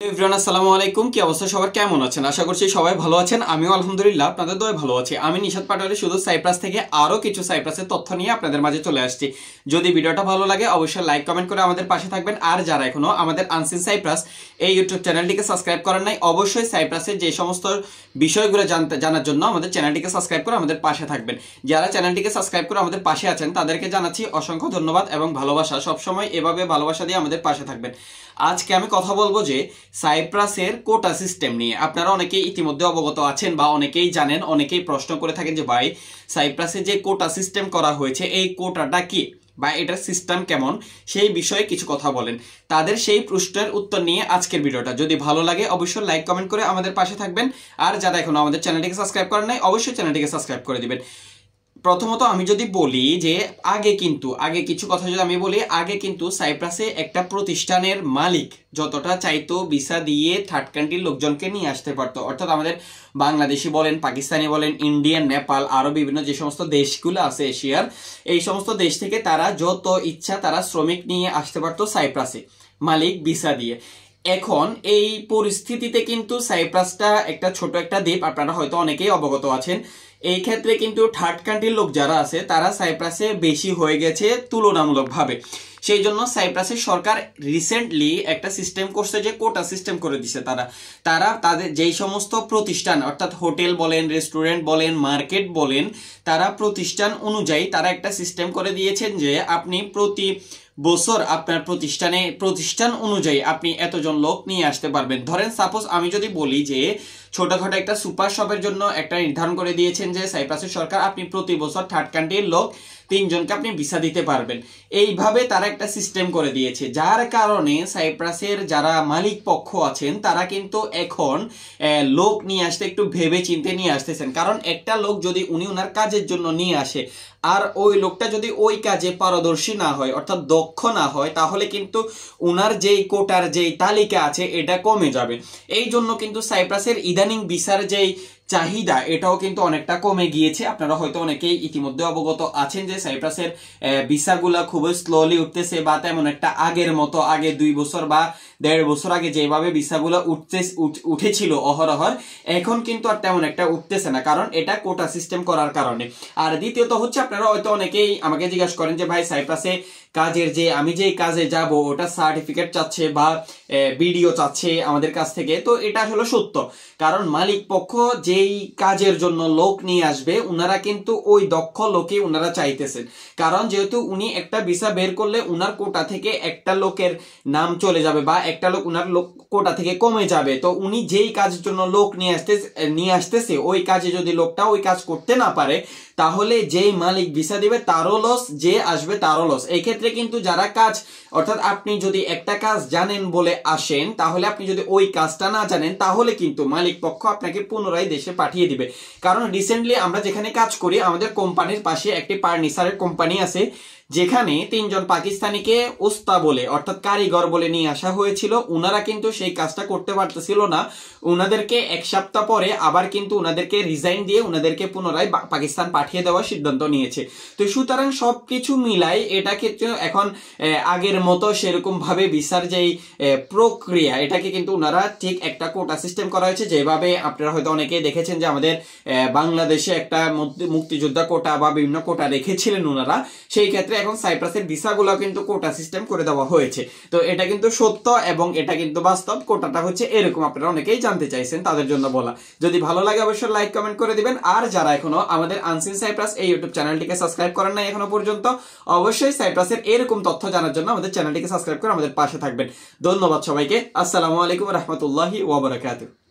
Everyone আসসালামু আলাইকুম। কি অবস্থা সবার, কেমন আছেন? আশা করছি সবাই ভালো আছেন। আমিও আলহামদুলিল্লাহ আপনাদের দোয়ায় ভালো আছি। আমি নিশাত পাটোয়ারি শুধু সাইপ্রাস থেকে আরো কিছু সাইপ্রাসের তথ্য নিয়ে আপনাদের মাঝে চলে আসছি। যদি ভিডিওটা ভালো লাগে অবশ্যই লাইক কমেন্ট করে আমাদের পাশে থাকবেন। আর যারা এখনো আমাদের আনসিন সাইপ্রাস এই ইউটিউব চ্যানেলটিকে সাবস্ক্রাইব করেন নাই, অবশ্যই সাইপ্রাসের যে সমস্ত বিষয়গুলো জানার জন্য আমাদের চ্যানেলটিকে সাবস্ক্রাইব করে আমাদের পাশে থাকবেন। যারা চ্যানেলটিকে সাবস্ক্রাইব করে আমাদের পাশে আছেন তাদেরকে জানাচ্ছি অসংখ্য ধন্যবাদ এবং ভালোবাসা। সবসময় এভাবে ভালোবাসা দিয়ে আমাদের পাশে থাকবেন। আজকে আমি কথা বলবো যে সাইপ্রাসের কোটা সিস্টেম নিয়ে। আপনারা অনেকেই ইতিমধ্যে অবগত আছেন বা অনেকেই জানেন, অনেকেই প্রশ্ন করে থাকেন যে ভাই সাইপ্রাসে যে কোটা সিস্টেম করা হয়েছে এই কোটাটা কি বা এটার সিস্টেম কেমন, সেই বিষয়ে কিছু কথা বলেন। তাদের সেই প্রশ্নের উত্তর নিয়ে আজকের ভিডিওটা। যদি ভালো লাগে অবশ্যই লাইক কমেন্ট করে আমাদের পাশে থাকবেন। আর যারা এখনো আমাদের চ্যানেলটিকে সাবস্ক্রাইব করেন নাই অবশ্যই চ্যানেলটিকে সাবস্ক্রাইব করে দিবেন। প্রথমত আমি যদি বলি যে আগে কিছু কথা যদি আমি বলি, আগে কিন্তু সাইপ্রাসে একটা প্রতিষ্ঠানের মালিক যতটা চাইতো ভিসা দিয়ে থার্ড কান্ট্রির লোকজনকে নিয়ে আসতে পারতো। অর্থাৎ আমাদের বাংলাদেশি বলেন, পাকিস্তানি বলেন, ইন্ডিয়ান, নেপাল, আরো বিভিন্ন যে সমস্ত দেশগুলো আছে এশিয়ার, এই সমস্ত দেশ থেকে তারা যত ইচ্ছা তারা শ্রমিক নিয়ে আসতে পারতো সাইপ্রাসে মালিক ভিসা দিয়ে। এখন এই পরিস্থিতিতে কিন্তু সাইপ্রাসটা একটা ছোট একটা দ্বীপ, আপনারা হয়তো অনেকেই অবগত আছেন। এই ক্ষেত্রে কিন্তু থার্ড কান্ট্রির লোক যারা আছে তারা সাইপ্রাসে বেশি হয়ে গেছে তুলনামূলকভাবে। সেই জন্য সাইপ্রাসের সরকার রিসেন্টলি একটা সিস্টেম করছে যে কোটা সিস্টেম করে দিছে। তারা তাদের যেই সমস্ত প্রতিষ্ঠান অর্থাৎ হোটেল বলেন, রেস্টুরেন্ট বলেন, মার্কেট বলেন, তারা প্রতিষ্ঠান অনুযায়ী তারা একটা সিস্টেম করে দিয়েছেন যে আপনি প্রতি বছর আপনার প্রতিষ্ঠান অনুযায়ী আপনি এতজন লোক নিয়ে আসতে পারবেন। ধরেন সাপোজ আমি যদি বলি যে ছোটখাটো একটা সুপার শপের জন্য একটা নির্ধারণ করে দিয়েছেন যে সাইপ্রাসের সরকার আপনি প্রতি বছর থার্ড কান্ট্রির লোক 3 জনকে আপনি ভিসা দিতে পারবেন। এইভাবে তারা একটা সিস্টেম করে দিয়েছে, যার কারণে সাইপ্রাসের যারা মালিক পক্ষ আছেন তারা কিন্তু এখন লোক নিয়ে আসতে একটু ভেবে চিন্তে নিয়ে আসতেছেন। কারণ একটা লোক যদি উনি ওনার কাজের জন্য নিয়ে আসে আর ওই লোকটা যদি ওই কাজে পারদর্শী না হয় অর্থাৎ দক্ষ না হয়, তাহলে কিন্তু উনার যেই কোটার যেই তালিকা আছে এটা কমে যাবে। এই জন্য কিন্তু সাইপ্রাসের ইদানিং ভিসার যেই চাহিদা এটাও কিন্তু অনেকটা কমে গিয়েছে। আপনারা হয়তো অনেকেই ইতিমধ্যে অবগত আছেন যে সাইপ্রাসের ভিসাগুলা খুবই স্লোলি উঠতেছে বা তেমন একটা আগের মতো আগে 2 বছর বা 1.5 বছর আগে যেভাবে ভিসাগুলো উঠেছিল অহরহর, এখন কিন্তু আর তেমন একটা উঠতেছে না, কারণ এটা কোটা সিস্টেম করার কারণে। আর দ্বিতীয়ত হচ্ছে আপনারা হয়তো অনেকেই আমাকে জিজ্ঞাসা করেন যে ভাই সাইপ্রাসে কাজের যে আমি যেই কাজে যাব ওটা সার্টিফিকেট চাচ্ছে বা ভিডিও চাচ্ছে আমাদের কাছ থেকে। তো এটা আসলে সত্য, কারণ মালিক পক্ষ যেই কাজের জন্য লোক নিয়ে আসবে উনারা কিন্তু ওই দক্ষ লোকই উনারা চাইতেছেন। কারণ যেহেতু উনি একটা ভিসা বের করলে উনার কোটা থেকে একটা লোকের নাম চলে যাবে বা একটা লোক উনার কোটা থেকে কমে যাবে, তো উনি যেই কাজের জন্য লোক নিয়ে আসতেছে ওই কাজে যদি লোকটা ওই কাজ করতে না পারে তাহলে যেই মালিক ভিসা দিবে তারও লস, যে আসবে তারও লস। এই ক্ষেত্রে কিন্তু যারা কাজ অর্থাৎ আপনি যদি একটা কাজ জানেন বলে আসেন, তাহলে আপনি যদি ওই কাজটা না জানেন তাহলে কিন্তু মালিক পক্ষ আপনাকে পুনরায় দেশে পাঠিয়ে দিবে। কারণ রিসেন্টলি আমরা যেখানে কাজ করি আমাদের কোম্পানির পাশে একটি ফার্নিচারের কোম্পানি আছে, যেখানে 3 জন পাকিস্তানিকে ওস্তা বলে অর্থাৎ কারিগর বলে নিয়ে আসা হয়েছিল। উনারা কিন্তু সেই কাজটা করতে পারতেছিল না, উনাদেরকে 1 সপ্তাহ পরে আবার কিন্তু উনাদেরকে রিজাইন দিয়ে উনাদেরকে পুনরায় পাকিস্তান পাঠিয়ে দেওয়ার সিদ্ধান্ত নিয়েছে। তো সুতরাং সবকিছু মিলাই এটা ক্ষেত্রে এখন আগের মতো সেরকম ভাবে ভিসার যেই প্রক্রিয়া এটাকে কিন্তু উনারা ঠিক একটা কোটা সিস্টেম করা হয়েছে। যেভাবে আপনারা হয়তো অনেকেই দেখেছেন যে আমাদের বাংলাদেশে একটা মুক্তিযোদ্ধা কোটা বা বিভিন্ন কোটা রেখেছিলেন উনারা, সেই ক্ষেত্রে এখন সাইপ্রাসের ভিসাগুলো কিন্তু কোটা সিস্টেম করে দেওয়া হয়েছে। তো এটা কিন্তু সত্য এবং এটা কিন্তু বাস্তব। কোটাটা হচ্ছে এরকম, আপনারা অনেকেই জানতে চাইছেন তাদের জন্য বলা। যদি ভালো লাগে অবশ্যই লাইক কমেন্ট করে দিবেন। আর যারা এখনো আমাদের আনসিন সাইপ্রাস এই ইউটিউব চ্যানেলটিকে সাবস্ক্রাইব করেন নাই এখনো পর্যন্ত, অবশ্যই সাইপ্রাসের এরকম তথ্য জানার জন্য আমাদের চ্যানেলটিকে সাবস্ক্রাইব করে আমাদের পাশে থাকবেন। ধন্যবাদ সবাইকে। আসসালামু আলাইকুম রহমতুল্লাহি ওয়া বারাকাতুহু।